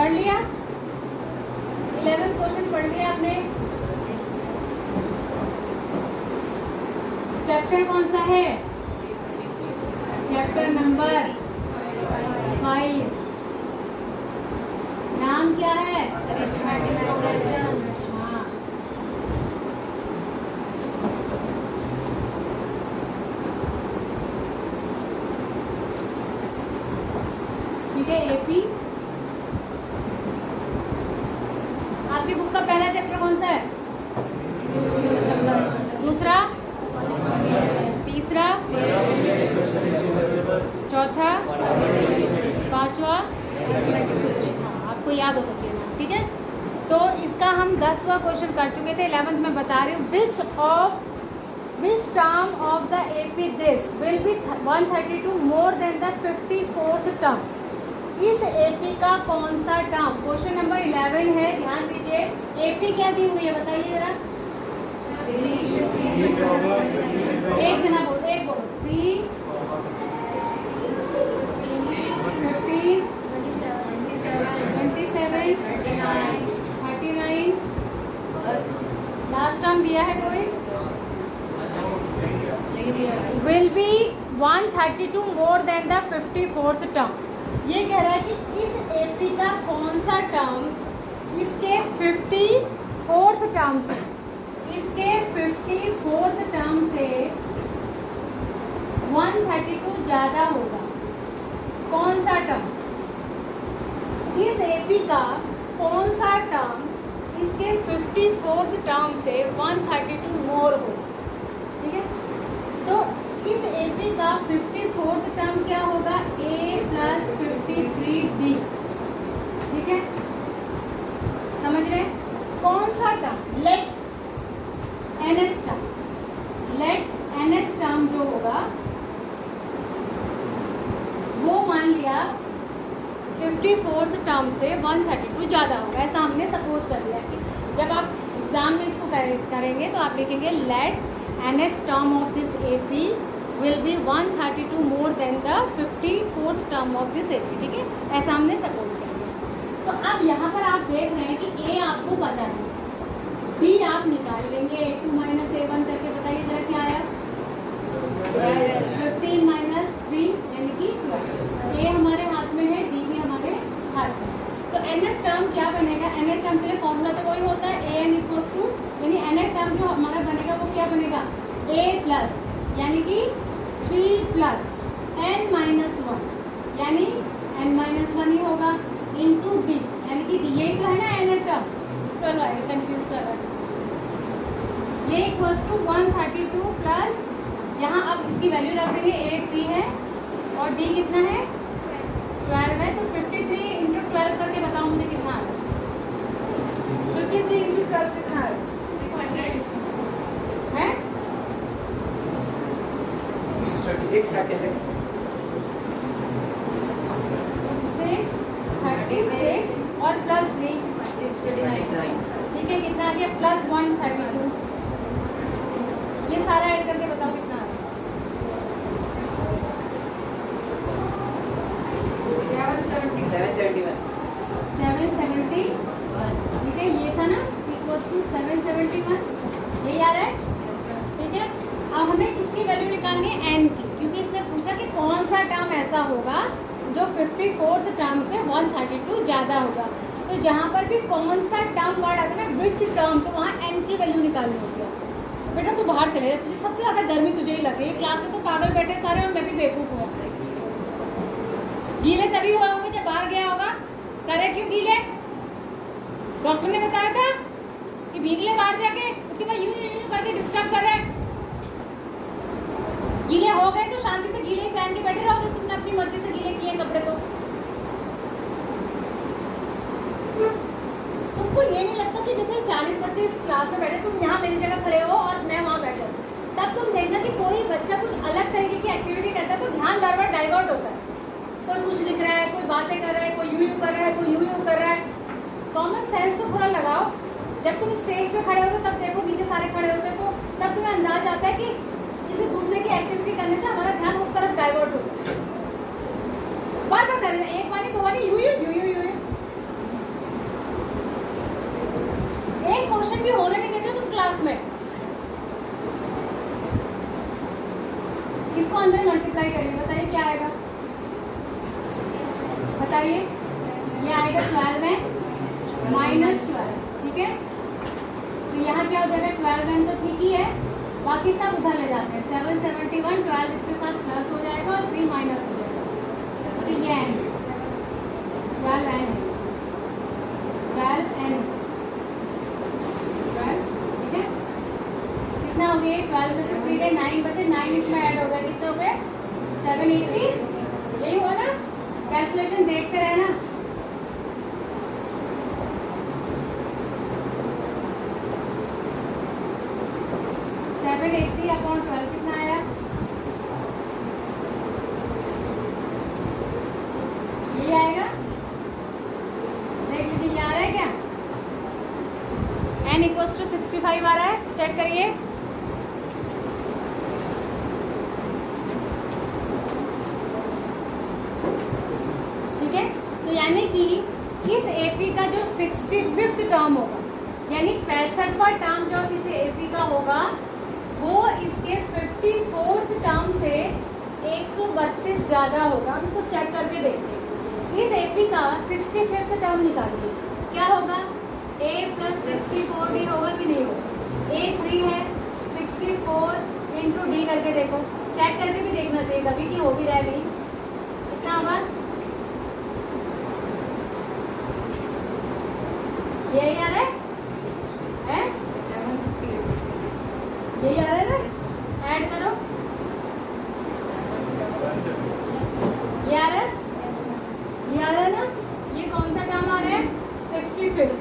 पढ़ लिया? 11 क्वेश्चन पढ़ लिया आपने? चैप्टर कौन सा है? Chapter number 5। नाम क्या है? हाँ, ठीक है। एपी आपकी बुक का पहला चैप्टर कौन सा है? दूसरा, तीसरा, चौथा, पांचवा, आपको याद होना चाहिए ना, ठीक है। तो इसका हम 10वां क्वेश्चन कर चुके थे। 11th में बता रही हूँ, which term of the AP this will be 132 more than the 54th term. इस एपी का कौन सा टर्म? क्वेश्चन नंबर 11 है, ध्यान दीजिए। एपी क्या दी हुई है बताइए जरा। एक जना बोल, एक बोल। 3, 15, 27, 39। लास्ट टर्म दिया है कोई? Will be 132 more than the 54th term. ये कह रहा है कि इस एपी का कौन सा टर्म इसके 54th टर्म से, इसके 54th टर्म से 132 ज़्यादा होगा। कौन सा टर्म? इस एपी का कौन सा टर्म इसके 54th टर्म से 132 मोर होगा, ठीक है। तो इस एपी का 54th टर्म क्या होगा? a + 53d, ठीक है। समझ रहे? कौन सा term? Let nth term, let nth term जो होगा वो मान लिया 54th टर्म से 132 ज़्यादा होगा। ऐसा हमने सपोज कर लिया कि जब आप एग्जाम में इसको करेंगे तो आप लिखेंगे let nth term of this AP will be 132 more than the 54th term of this AP, ठीक है। ऐसा हमने सपोज कर लिया। तो अब यहाँ पर आप देख रहे हैं कि ए आपको पता है, बी आप निकाल लेंगे। 2 - a1 करके बताइए जरा क्या आया? 15 - 3 यानी कि 12। ए हमारे हाथ में है, डी भी हमारे हाथ में। तो nth टर्म क्या बनेगा? nth टर्म के लिए फॉर्मूला तो वही होता है, an = यानी nth टर्म जो हमारा बनेगा वो क्या बनेगा? a प्लस यानी कि 3 + n - 1 यानी n - 1 ही होगा इंटू डी यानी कि डी, यही तो है ना nth टर्म। चलो आगे कंफ्यूज कर रहा है। ये = 132 प्लस यहाँ अब इसकी वैल्यू रख देंगे, a 3 है और d कितना है? 12 है। तो 53 × 12 करके बताओ मुझे कितना आ रहा है? 53 × 12 कितना आ रहा है? 636 और प्लस 3 ठीक है। कितना आ गया? प्लस 132। ये सारा ऐड करके बताओ कितना आ रहा है? 771, ठीक है। ये था ना = 771, यही आ रहा है, ठीक है। अब हमें किसकी वैल्यू निकालनी है? n की, क्योंकि इसने पूछा कि कौन सा टर्म ऐसा होगा जो 54th टर्म से 132 ज़्यादा होगा। तो जहाँ पर भी कौन सा टर्म वर्ड आता है ना, विच टर्म, तो वहाँ n की वैल्यू निकालनी होगी। बेटा तू बाहर चले जा, तुझे सबसे ज़्यादा गर्मी तुझे ही लग रही है। क्लास में तो पागल बैठे सारे और मैं भी बेवकूफ़ हुआ। गीले तभी हुआ होंगे जब बाहर गया होगा। करे क्यों गीले? डॉक्टर ने बताया था कि भीग ले बाहर जाके, उसके बाद यूं यूं करके डिस्टर्ब कर रहे हैं। गीले हो गए तो शांति से गीले ही पहन के बैठे रहो, जो तुमने अपनी मर्जी से गीले किए कपड़े। तो तुमको ये नहीं लगता कि जैसे 40 बच्चे इस क्लास में बैठे, तुम यहाँ मेरी जगह खड़े हो और मैं वहाँ बैठा हूँ, तब तुम देखना कि कोई बच्चा कुछ अलग तरीके की एक्टिविटी करता है तो ध्यान बार बार डाइवर्ट होता है। कोई कुछ लिख रहा है, कोई बातें कर रहा है, कोई यूं कर रहा है, कोई यूं कर रहा है। कॉमन सेंस तो थोड़ा लगाओ। जब तुम स्टेज पे खड़े होगे तब देखो नीचे सारे खड़े होते हैं, तो तब तुम्हें अंदाज आता है कि किसी दूसरे की एक्टिविटी करने से हमारा ध्यान उस तरफ डाइवर्ट होता है। बार बार कर रहे हैं, एक बार नहीं, दो बार नहीं, यूं यूं यूं यूं यूं। लगाइए, ये आएगा 12n -12, ठीक है। तो यहाँ क्या हो जाएगा 12n तो ठीक ही है, बाकी सब उधर ले जाते हैं। 771 12 इसके साथ प्लस हो जाएगा और 3 माइनस हो जाएगा, तो ये n 12n है, 12n 12, ठीक है। कितना हो गया 12 में से 3 गए 9 बचे, 9 इसमें ऐड हो गए, कितने हो गए 780, यही हुआ ना। कैलकुलेशन देखते रहना। अपॉन 12 कितना आया, ये आएगा, देख लीजिए ये आ रहा है क्या, n = 65 आ रहा है, चेक करिए। ठीक है, तो यानी कि इस एपी का जो 65वां टर्म होगा, यानी 65वां टर्म जो इस एपी का होगा वो इसके 54th टर्म से 132 ज़्यादा होगा। अब इसको चेक करके देखते हैं। इस एपी का 65वां टर्म निकालिए, क्या होगा a + 64d होगा कि नहीं होगा। a 3 है, 64 × d करके देखो, चेक करके भी देखना चाहिए कभी कि हो भी रहा है नहीं। कितना होगा, यही आ रहा है, यही आ रहा है ना, ऐड करो, ये आ रहा है, ये आ रहा है ना। ये कौन सा टर्म आ रहा है 65।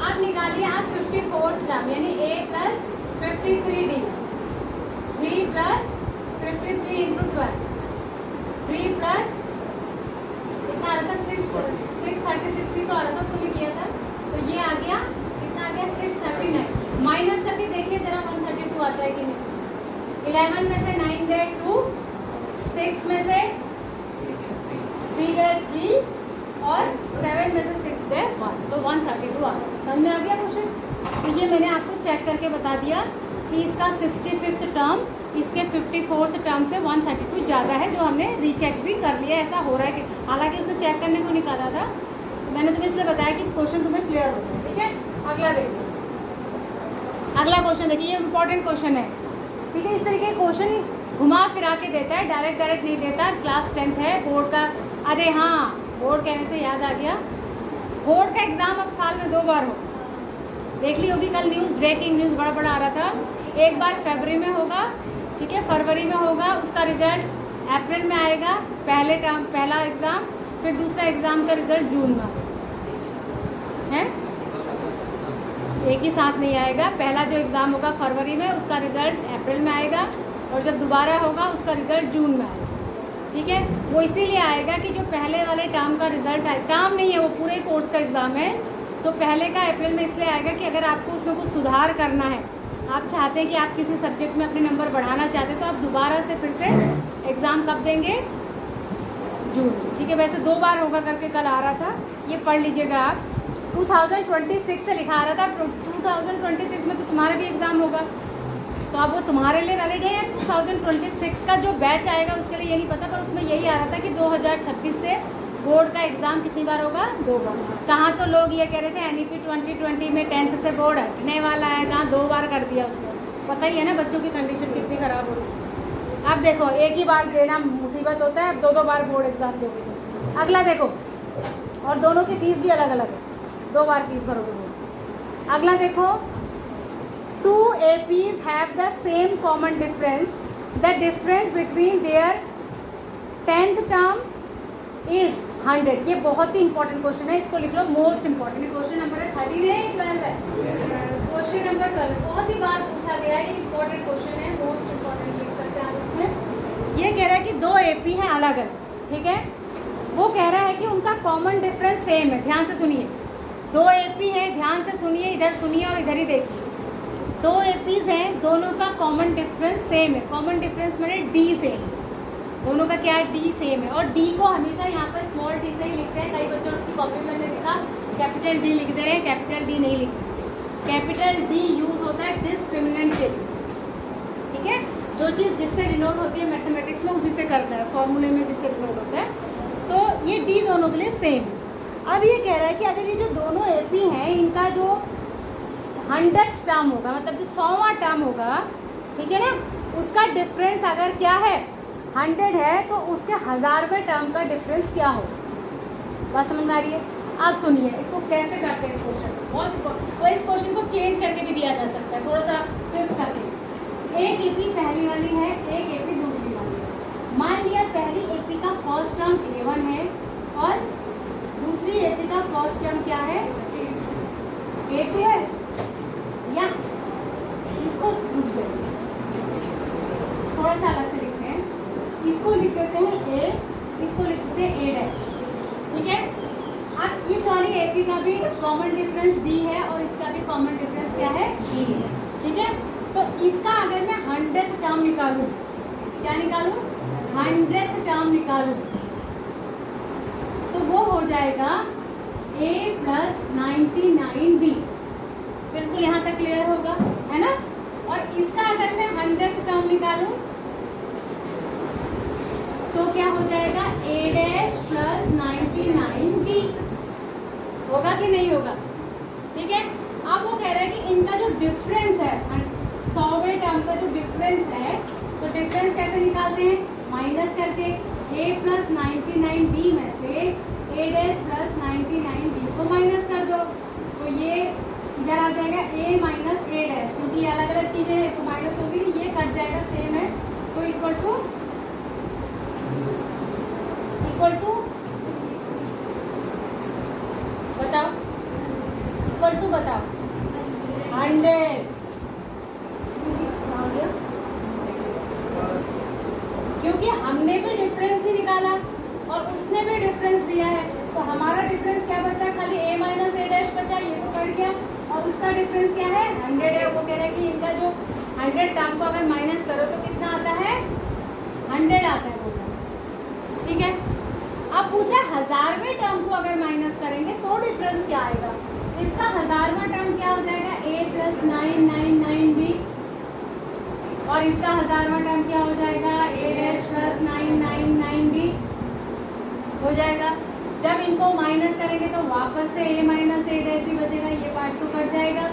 अब निकालिए आप 54th टर्म, यानी a + 53d, 3 + 53 × 12, 3 + कितना आ रहा था 636 ही तो आ रहा था, उसको भी किया था, तो ये आ गया, कितना आ गया 639। माइनस करके देखिए जरा 132 आता है कि नहीं। 11 में से 9 गए 2, 6 में से 3 गए 3 और 7 में से 6 गए 1, तो 132 आ गया। समझ में आ गया क्वेश्चन। तो ये मैंने आपको चेक करके बता दिया कि इसका 65वां टर्म इसके 54th टर्म से 132 ज़्यादा है, जो हमने रीचेक भी कर लिया। ऐसा हो रहा है कि हालांकि उसे चेक करने को निकाला था, मैंने तुम्हें इसलिए बताया कि क्वेश्चन तुम्हें क्लियर हो जाए। ठीक है, अगला देखो, अगला क्वेश्चन देखिए, ये इंपॉर्टेंट क्वेश्चन है। ठीक है, इस तरीके के क्वेश्चन घुमा फिरा के देता है, डायरेक्ट नहीं देता। क्लास 10th है, बोर्ड का, अरे हाँ बोर्ड कहने से याद आ गया, बोर्ड का एग्ज़ाम अब साल में 2 बार हो, देख ली होगी कल न्यूज़, ब्रेकिंग न्यूज़ बड़ा आ रहा था। एक बार फरवरी में होगा, ठीक है, फरवरी में होगा, उसका रिजल्ट अप्रैल में आएगा, पहला एग्ज़ाम, फिर दूसरा एग्ज़ाम का रिजल्ट जून में है, एक ही साथ नहीं आएगा। पहला जो एग्ज़ाम होगा फरवरी में, उसका रिजल्ट अप्रैल में आएगा, और जब दोबारा होगा उसका रिजल्ट जून में आएगा। ठीक है, वो इसीलिए आएगा कि जो पहले वाले टर्म का रिजल्ट आए, टर्म नहीं है वो, पूरे कोर्स का एग्ज़ाम है, तो पहले का अप्रैल में इसलिए आएगा कि अगर आपको उसमें कुछ सुधार करना है, आप चाहते हैं कि आप किसी सब्जेक्ट में अपने नंबर बढ़ाना चाहते हैं, तो आप दोबारा से फिर से एग्ज़ाम कब देंगे, जून। ठीक है, वैसे 2 बार होगा करके कल आ रहा था, ये पढ़ लीजिएगा आप। 2026 से लिखा आ रहा था, 2026 में तो तुम्हारा भी एग्ज़ाम होगा, तो अब वो तुम्हारे लिए वैलिड है। 2026 का जो बैच आएगा उसके लिए ये नहीं पता, पर उसमें यही आ रहा था कि 2026 से बोर्ड का एग्ज़ाम कितनी बार होगा, 2 बार। कहाँ तो लोग ये कह रहे थे NEP 2020 में 10th से बोर्ड हटने वाला है, कहाँ 2 बार कर दिया उसको। पता ही है ना बच्चों की कंडीशन कितनी ख़राब हो रही है। अब देखो, एक ही बार देना मुसीबत होता है, अब 2 बार बोर्ड एग्ज़ाम दोगे। अगला देखो, और दोनों की फ़ीस भी अलग अलग है, 2 बार फीस भरोगे। अगला देखो, 2 APs have the same common difference. The difference between their 10th term is 100. ये बहुत ही इंपॉर्टेंट क्वेश्चन है, इसको लिख लो, मोस्ट इंपॉर्टेंट क्वेश्चन नंबर है 13 है, 12 है, क्वेश्चन नंबर 12 बहुत ही बार पूछा गया है, ये इंपॉर्टेंट क्वेश्चन है, मोस्ट इंपॉर्टेंट लिख सकते हैं आप इसमें। ये कह रहा है कि 2 AP हैं अलग अलग, ठीक है, वो कह रहा है कि उनका कॉमन डिफरेंस सेम है। ध्यान से सुनिए, 2 AP है, ध्यान से सुनिए, इधर सुनिए और इधर ही देखिए। 2 APs हैं, दोनों का कॉमन डिफरेंस सेम है। कॉमन डिफरेंस मैंने D सेम है, दोनों का क्या है, D सेम है। और D को हमेशा यहाँ पर स्मॉल d से ही लिखते हैं। कई बच्चों की कॉपी में मैंने लिखा कैपिटल D लिख दे रहे हैं, कैपिटल D नहीं लिखते। कैपिटल D यूज़ होता है डिस्क्रिमिनेंट के लिए, ठीक है, जो चीज़ जिससे डिनोट होती है मैथमेटिक्स में उसी से करता है, फॉर्मूले में जिससे डिनोट होता है। तो ये डी दोनों के लिए सेम है। अब ये कह रहा है कि अगर ये जो दोनों एपी हैं इनका जो 100th टर्म होगा, मतलब जो 100वां टर्म होगा, ठीक है ना, उसका डिफरेंस अगर क्या है 100 है तो उसके 1000वें टर्म का डिफरेंस क्या हो। बात समझ में आ रही है? आप सुनिए इसको कैसे करते हैं इस क्वेश्चन को, बहुत इम्पोर्टेंट। और इस क्वेश्चन को चेंज करके भी दिया जा सकता है, थोड़ा सा ट्विस्ट करके। एक एपी पहली वाली है, एक एपी दूसरी वाली है। मान लिया पहली एपी का फर्स्ट टर्म A1 है और दूसरी एपी का फर्स्ट टर्म क्या है, A2 है। या इसको थोड़ा सा अलग से लिखते हैं, इसको लिख देते हैं A, इसको लिख देते हैं A डैश, ठीक है। अब इस वाली एपी का भी कॉमन डिफरेंस D है और इसका भी कॉमन डिफरेंस क्या है, D है, ठीक है। तो इसका अगर मैं 100th टर्म निकालूं, क्या निकालूं, 100th टर्म निकालूं, तो वो हो जाएगा A + 99D। बिल्कुल यहाँ तक क्लियर होगा, है ना। और इसका अगर मैं 100th टर्म निकालूं तो क्या हो जाएगा, A डैश + 99D। होगा कि नहीं होगा, ठीक है। अब वो कह रहा है कि इनका जो डिफरेंस है 100वें टर्म का जो डिफरेंस है, तो डिफरेंस कैसे निकालते हैं, माइनस करके A + 99D में से A डैश + 99D को माइनस कर दो, तो ये इधर आ जाएगा A माइनस A डैश, क्योंकि ये अलग अलग चीज़ें हैं तो माइनस होगी, ये कट जाएगा, सेम है, तो इक्वल टू बताओ, इक्वल टू बताओ 100। क्योंकि हमने भी डिफरेंस ही निकाला और उसने भी डिफरेंस दिया है, तो हमारा डिफरेंस क्या बचा, खाली A माइनस A डैश बचा, ये तो कट गया। और उसका डिफरेंस क्या है, 100 है। वो कह रहा है कि इनका जो 100 टर्म को अगर माइनस करो तो कितना आता है, 100 आता है, ठीक है। अब पूछा 1000वें टर्म को अगर माइनस करेंगे तो डिफरेंस क्या आएगा। इसका 1000वां टर्म क्या हो जाएगा, A + 999D, और इसका 1000वां टर्म क्या हो जाएगा, A डैश + 999D हो जाएगा। जब इनको माइनस करेंगे तो वापस से A माइनस A डैश ही बचेगा, ये पार्ट तो कट जाएगा।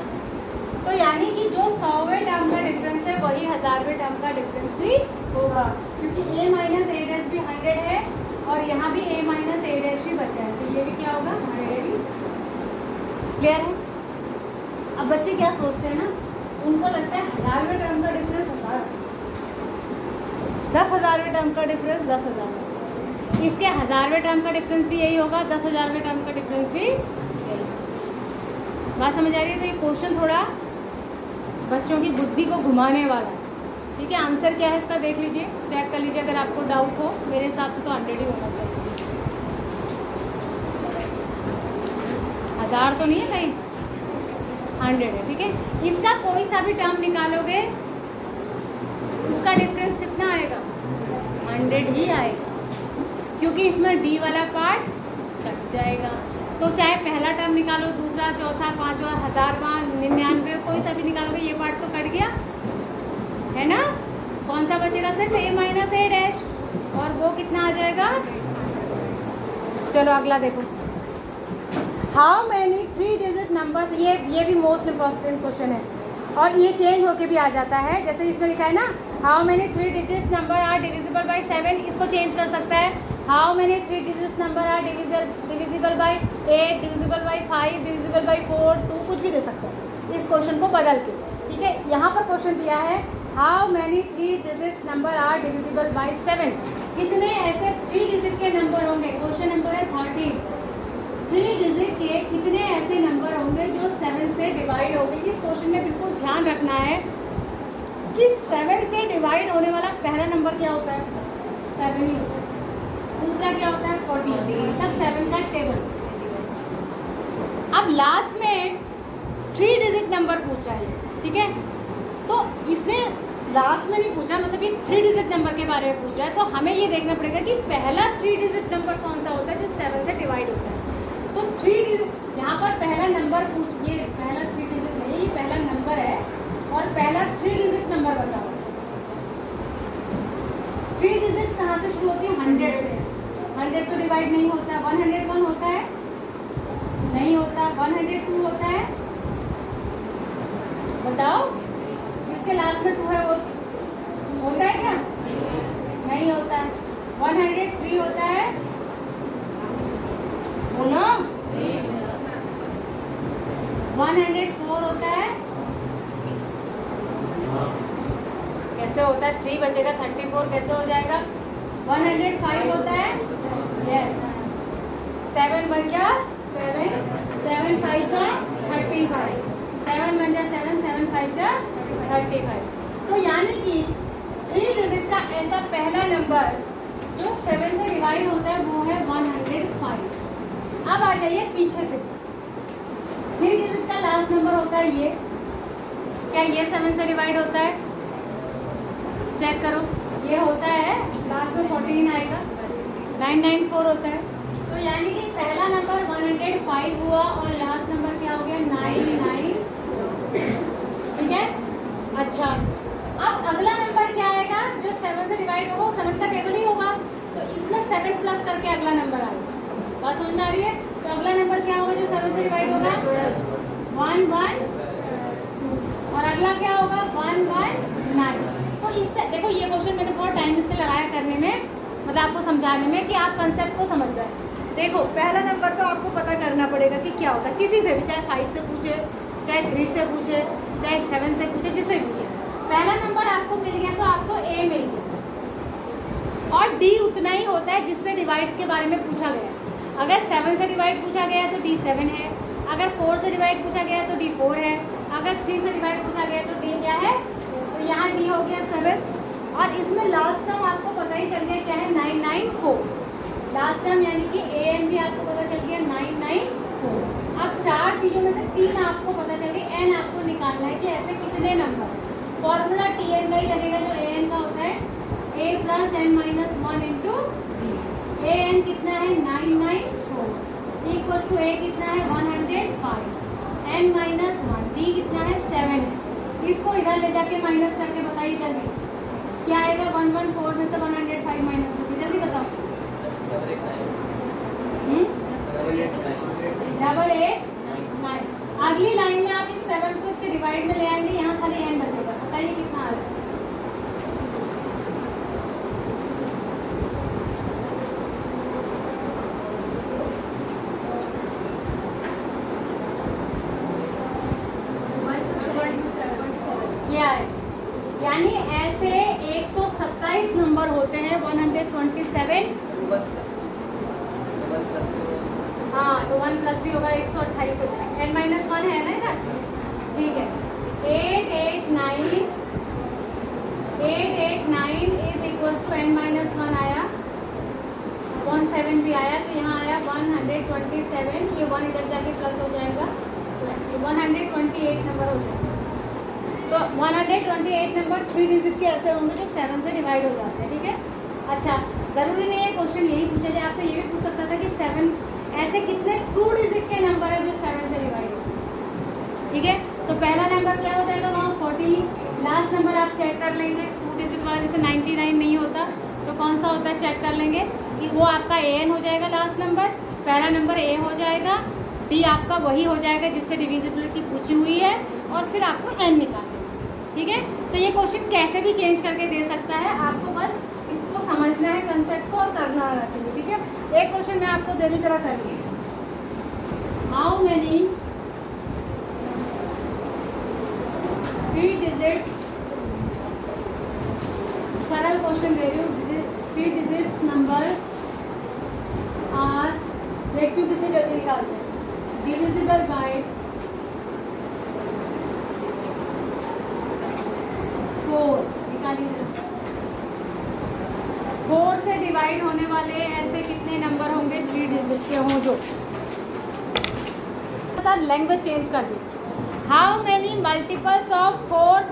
तो यानी कि जो 100वें टर्म का डिफरेंस है वही 1000वें टर्म का डिफरेंस भी होगा, क्योंकि A माइनस A डैश भी 100 है और यहाँ भी A माइनस A डैश ही बचा है, तो ये भी क्या होगा, 100 ही। क्लियर है? अब बच्चे क्या सोचते हैं ना, उनको लगता है 1000वें टर्म का डिफरेंस 1000, 10,000वें टर्म का डिफरेंस 10,000, इसके 1000वें टर्म का डिफरेंस भी यही होगा, 10,000वें टर्म का डिफरेंस भी यही। बात समझ आ रही है? तो ये क्वेश्चन थोड़ा बच्चों की बुद्धि को घुमाने वाला है, ठीक है। आंसर क्या है इसका देख लीजिए, चेक कर लीजिए, अगर आपको डाउट हो। मेरे हिसाब से तो 100 ही होना चाहिए, 1000 तो नहीं है भाई, 100 है, ठीक है। इसका कोई सा भी टर्म निकालोगे उसका डिफरेंस कितना आएगा, 100 ही आएगा, क्योंकि इसमें D वाला पार्ट कट जाएगा। तो चाहे पहला टर्म निकालो, दूसरा, चौथा, पांचवा, 1000वां, 99, कोई सा भी निकालोगे ये पार्ट तो कट गया, है ना। कौन सा बचेगा, सिर्फ A माइनस A डैश, और वो कितना आ जाएगा। चलो अगला देखो, हाउ मैनी 3 डिजिट नंबर्स, ये भी मोस्ट इम्पॉर्टेंट क्वेश्चन है और ये चेंज होके भी आ जाता है। जैसे इसमें लिखा है ना, how many 3 digit number are divisible by 7, इसको चेंज कर सकता है, how many 3 digit number are divisible by 8, divisible by 5, divisible by 4, 2, कुछ भी दे सकते हैं इस क्वेश्चन को बदल के, ठीक है। यहाँ पर क्वेश्चन दिया है how many 3 digits number are divisible by 7, कितने ऐसे 3 डिजिट के नंबर होंगे, क्वेश्चन नंबर है 13, 3 डिजिट के कितने ऐसे नंबर होंगे जो 7 से डिवाइड होंगे। इस क्वेश्चन में बिल्कुल ध्यान रखना है कि 7 से डिवाइड होने वाला पहला नंबर क्या होता है, 7 ही होता है, दूसरा क्या होता है 14, मतलब 7 का टेबल। अब लास्ट में 3 डिजिट नंबर पूछा है, ठीक है। तो इसने लास्ट में नहीं पूछा, मतलब ये 3 डिजिट नंबर के बारे में पूछ रहा है, तो हमें ये देखना पड़ेगा कि पहला 3 डिजिट नंबर कौन सा होता है जो 7 से डिवाइड होता है। तो 3 डिजिट, यहाँ पर पहला नंबर पूछ, ये पहला 3 डिजिट नहीं, ये पहला नंबर है और पहला 3 डिजिट नंबर बताओ। 3 डिजिट कहाँ से शुरू होती है, 100 से। 100 तो डिवाइड नहीं होता, 101 होता है, नहीं होता, 102 होता है, बताओ जिसके लास्ट में 2 है वो होता है क्या? नहीं होता है। 103 होता है, बोलो। 104 होता है, कैसे होता है? 3 बचेगा, 34 कैसे हो जाएगा? 105 होता है, यस। 7 बन जा 7, 7 5 जा 35, 7 बन जा 7, 7 5 जा 35। तो यानी कि 3 डिजिट का ऐसा पहला नंबर जो 7 से डिवाइड होता है वो है 105। अब आ जाइए पीछे से, 3 डिजिट का लास्ट नंबर होता है ये, क्या ये 7 से डिवाइड होता है? चेक करो, ये होता है, लास्ट में 14 आएगा, 994 होता है। तो यानी कि पहला नंबर 105 हुआ और लास्ट नंबर क्या हो गया? 994। ठीक है, अच्छा अब अगला नंबर क्या आएगा जो 7 से डिवाइड होगा? वो 7 का टेबल ही होगा, तो इसमें 7 प्लस करके अगला नंबर आएगा। बात समझ में आ रही है? तो अगला नंबर क्या होगा जो 7 से डिवाइड होगा? 1 1, और अगला क्या होगा? 1 1 9। तो इससे देखो, ये क्वेश्चन मैंने बहुत टाइम से लगाया करने में, मतलब आपको समझाने में कि आप कंसेप्ट को समझ जाए। देखो पहला नंबर तो आपको पता करना पड़ेगा कि क्या होता है, किसी से भी, चाहे 5 से पूछे, चाहे 3 से पूछे, चाहे 7 से पूछे, जिससे पूछे। पहला नंबर आपको मिल गया तो आपको A मिल गया, और D उतना ही होता है जिससे डिवाइड के बारे में पूछा गया। अगर 7 से डिवाइड पूछा गया तो D 7 है, अगर 4 से डिवाइड पूछा गया तो D 4 है, अगर 3 से डिवाइड पूछा गया तो D क्या है? तो यहाँ D हो गया 7, और इसमें लास्ट टर्म आपको पता ही चल गया क्या है? 994। लास्ट टर्म यानी कि AN भी आपको पता चल गया 994। अब 4 चीज़ों में से 3 आपको पता चल गई, N आपको निकालना है कि ऐसे कितने नंबर। फॉर्मूला TN का ही लगेगा जो AN का होता है, A plus N minus 1 into B। AN कितना है? 994 इक्वल्स टू A कितना है? 105, N माइनस 1, D कितना है? 7 है। इसको इधर ले जाके माइनस करके बताइए जल्दी, क्या आएगा? 114 में से 105 माइनस करके, जल्दी बताओ। 889। अगली लाइन में आप इस 7 को इसके डिवाइड में ले आएंगे, यहाँ खाली n बचेगा, बताइए कितना आ रहा है? ये आए, यानी ऐसे 127 नंबर होते हैं, 127। हाँ, तो 1 प्लस भी होगा, 128 होगा, n माइनस 1 है ना इधर, ठीक है। 889 is equals to n minus 1 आया, 17 भी आया, तो यहाँ आया 127। ये 1 इधर जाके प्लस हो जाएगा, तो 128 नंबर हो जाएगा। तो 128 नंबर 3 डिजिट के ऐसे होंगे जो 7 से डिवाइड हो जाते हैं, ठीक है। अच्छा, ज़रूरी नहीं है क्वेश्चन यही पूछा जाए, आपसे ये भी पूछ सकता था कि 7 ऐसे कितने 2 डिजिट के नंबर है जो 7 से डिवाइड हो, ठीक है। तो पहला नंबर क्या हो जाएगा वहाँ? 40। लास्ट नंबर आप चेक कर लेंगे, 2 डिजिट वाला जैसे 99 नहीं होता तो कौन सा होता है चेक कर लेंगे कि वो आपका AN हो जाएगा, लास्ट नंबर, पहला नंबर A हो जाएगा, D आपका वही हो जाएगा जिससे डिविजिबिलिटी पूछी हुई है, और फिर आपको N निकालना, ठीक है। तो ये क्वेश्चन कैसे भी चेंज करके दे सकता है, आपको बस इसको समझना है कंसेप्ट को और करना आना चाहिए, ठीक है। एक क्वेश्चन मैं आपको दे दूँ, जरा करिए। हाउ मेनी 3 डिजिट्स, सरल क्वेश्चन दे रही हूँ, 3 डिजिट्स नंबर आर, देखती हूँ कितनी जल्दी निकालते हैं, डिविजिबल बाय 4, निकालिए। 4 से डिवाइड होने वाले ऐसे कितने नंबर होंगे 3 डिजिट के हों जो, लैंग्वेज चेंज कर दी। How many multiples of 4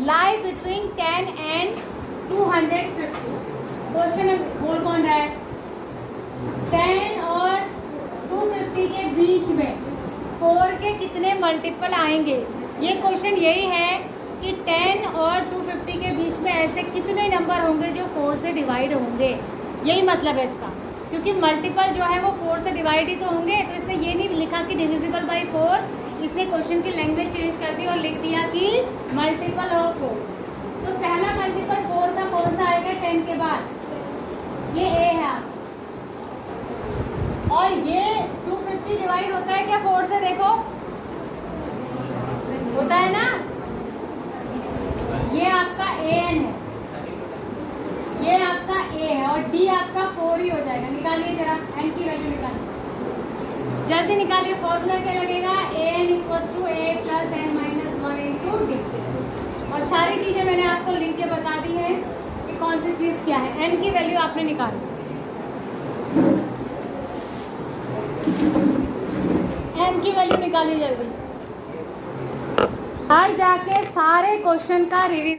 lie between 10 and 250? Question में बोल कौन रहा है? 10 और 250 के बीच में 4 के कितने मल्टीपल आएंगे? ये क्वेश्चन यही है कि 10 और 250 के बीच में ऐसे कितने नंबर होंगे जो 4 से डिवाइड होंगे, यही मतलब है इसका। क्योंकि मल्टीपल जो है वो 4 से डिवाइड ही तो होंगे, तो इसने ये नहीं लिखा कि डिविजिबल बाई 4, इसने क्वेश्चन की लैंग्वेज चेंज कर दी और लिख दिया कि मल्टीपल ऑफ 4। तो पहला मल्टीपल 4 का कौन सा आएगा 10 के बाद? ये ए है। और ये 250 डिवाइड होता है क्या 4 से? देखो होता है ना। ये आपका an है, ये आपका a है और d आपका 4 ही हो जाएगा। निकालिए जरा n की वैल्यू निकालिए, जल्दी निकालिए। फॉर्मूला क्या लगेगा? an equals to a plus n minus 1 into d. और सारी चीज़ें मैंने आपको लिख के बता दी है कि कौन सी चीज़ क्या है। n की वैल्यू आपने निकाली, n की वैल्यू निकालिए जल्दी। हर जाके सारे क्वेश्चन का रिवीजन